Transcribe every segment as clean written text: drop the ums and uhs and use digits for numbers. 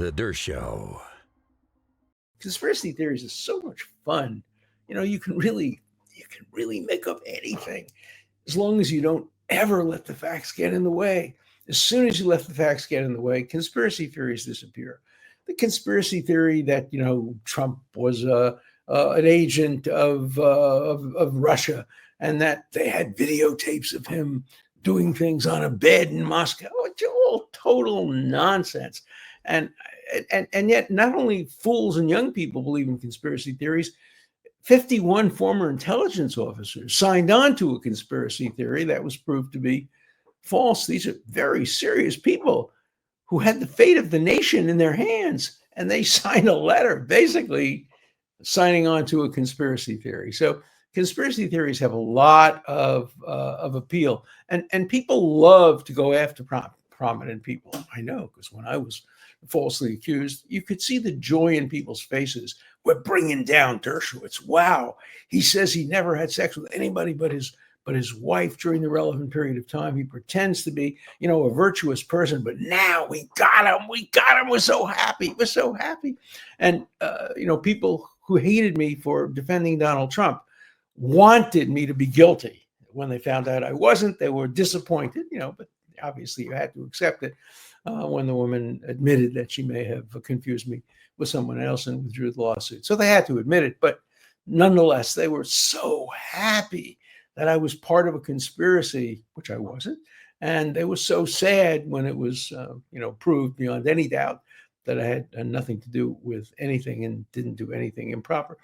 The Dershow. Conspiracy theories is so much fun. You can really make up anything as long as you don't ever let the facts get in the way. As soon as you let the facts get in the way, conspiracy theories disappear. The conspiracy theory that Trump was an agent of Russia and that they had videotapes of him doing things on a bed in Moscow. It's all total nonsense. And and yet, not only fools and young people believe in conspiracy theories. 51 former intelligence officers signed on to a conspiracy theory that was proved to be false. These are very serious people who had the fate of the nation in their hands, and they signed a letter basically signing on to a conspiracy theory. So conspiracy theories have a lot of appeal, and people love to go after prominent people. I know, because when I was falsely accused, you could see the joy in people's faces. We're bringing down Dershowitz. Wow, he says he never had sex with anybody but his wife during the relevant period of time. He pretends to be, a virtuous person, but now we got him. We got him. We're so happy. We're so happy. And people who hated me for defending Donald Trump wanted me to be guilty. When they found out I wasn't, they were disappointed. But obviously you had to accept it. When the woman admitted that she may have confused me with someone else and withdrew the lawsuit. So they had to admit it, but nonetheless, they were so happy that I was part of a conspiracy, which I wasn't. And they were so sad when it was, proved beyond any doubt that I had nothing to do with anything and didn't do anything improper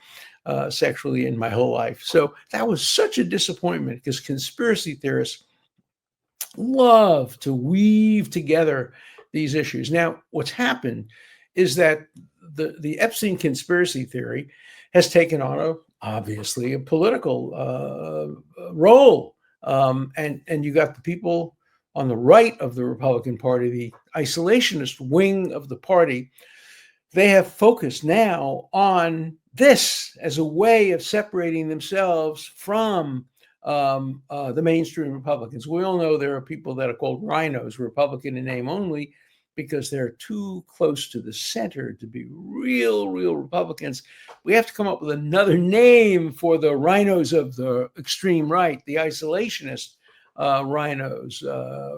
sexually in my whole life. So that was such a disappointment, because conspiracy theorists love to weave together these issues. Now, what's happened is that the Epstein conspiracy theory has taken on obviously a political role, and you got the people on the right of the Republican Party, the isolationist wing of the party. They have focused now on this as a way of separating themselves from the mainstream Republicans. We all know there are people that are called rhinos, Republican in name only, because they're too close to the center to be real Republicans. We have to come up with another name for the rhinos of the extreme right, the isolationist rhinos.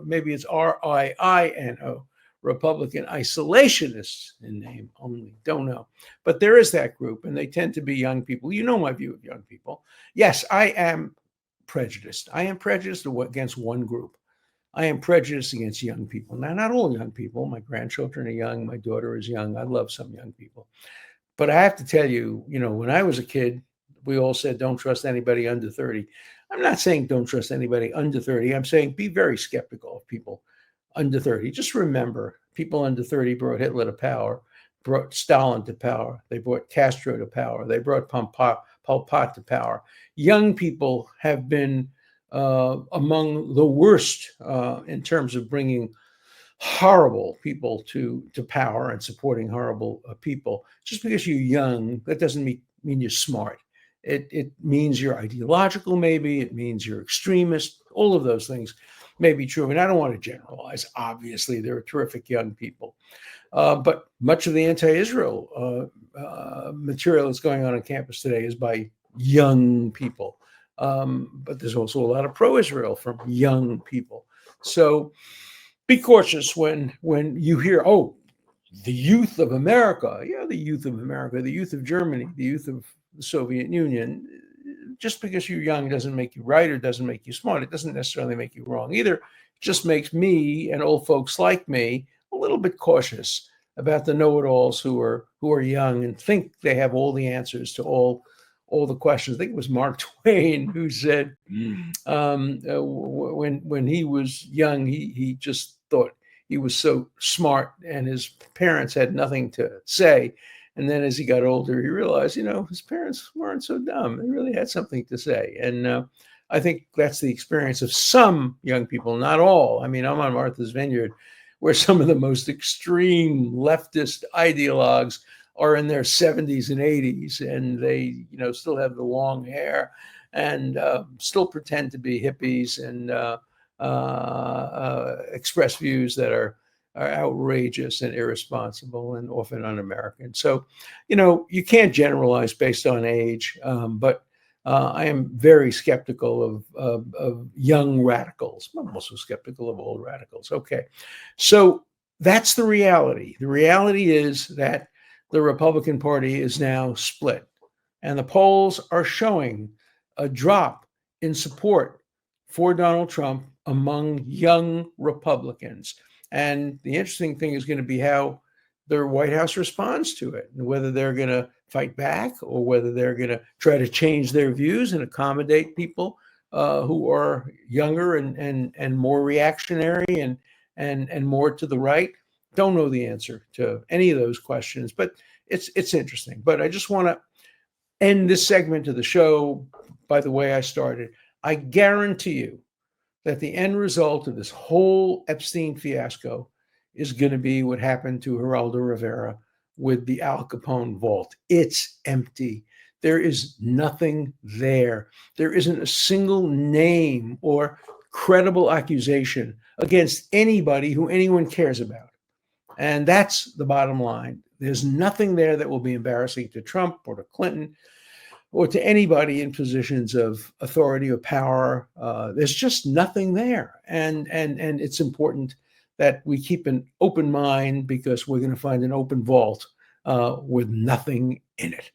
Maybe it's RIINO, Republican isolationists in name only. Don't know. But there is that group, and they tend to be young people. You know my view of young people. Yes, I am prejudiced. I am prejudiced against one group. I am prejudiced against young people. Now, not all young people. My grandchildren are young. My daughter is young. I love some young people. But I have to tell you, when I was a kid, we all said, don't trust anybody under 30. I'm not saying don't trust anybody under 30. I'm saying be very skeptical of people under 30. Just remember, people under 30 brought Hitler to power, brought Stalin to power. They brought Castro to power. They brought Pol Pot to power. Young people have been among the worst in terms of bringing horrible people to power and supporting horrible people. Just because you're young, that doesn't mean you're smart. It means you're ideological, maybe. It means you're extremist. All of those things may be true. And I don't want to generalize. Obviously, there are terrific young people. But much of the anti-Israel material that's going on campus today is by young people. But there's also a lot of pro-Israel from young people. So be cautious when you hear, the youth of America. Yeah, the youth of America, the youth of Germany, the youth of the Soviet Union. Just because you're young doesn't make you right or doesn't make you smart. It doesn't necessarily make you wrong either. It just makes me and old folks like me a little bit cautious about the know-it-alls who are young and think they have all the answers to all the questions. I think it was Mark Twain who said when he was young, he just thought he was so smart and his parents had nothing to say. And then as he got older, he realized, his parents weren't so dumb. They really had something to say. And I think that's the experience of some young people, not all. I mean, I'm on Martha's Vineyard, where some of the most extreme leftist ideologues are in their 70s and 80s, and they, still have the long hair and still pretend to be hippies and express views that are are outrageous and irresponsible and often un-American. So, you know, you can't generalize based on age, but I am very skeptical of young radicals. I'm also skeptical of old radicals. Okay. So that's the reality. The reality is that the Republican Party is now split, and the polls are showing a drop in support for Donald Trump among young Republicans. And the interesting thing is going to be how the White House responds to it, and whether they're going to fight back or whether they're going to try to change their views and accommodate people who are younger and more reactionary and more to the right. Don't know the answer to any of those questions, but it's interesting. But I just want to end this segment of the show by the way I started. I guarantee you that the end result of this whole Epstein fiasco is going to be what happened to Geraldo Rivera with the Al Capone vault. It's empty. There is nothing there. There isn't a single name or credible accusation against anybody who anyone cares about. And that's the bottom line. There's nothing there that will be embarrassing to Trump or to Clinton or to anybody in positions of authority or power. There's just nothing there. And it's important that we keep an open mind, because we're going to find an open vault with nothing in it.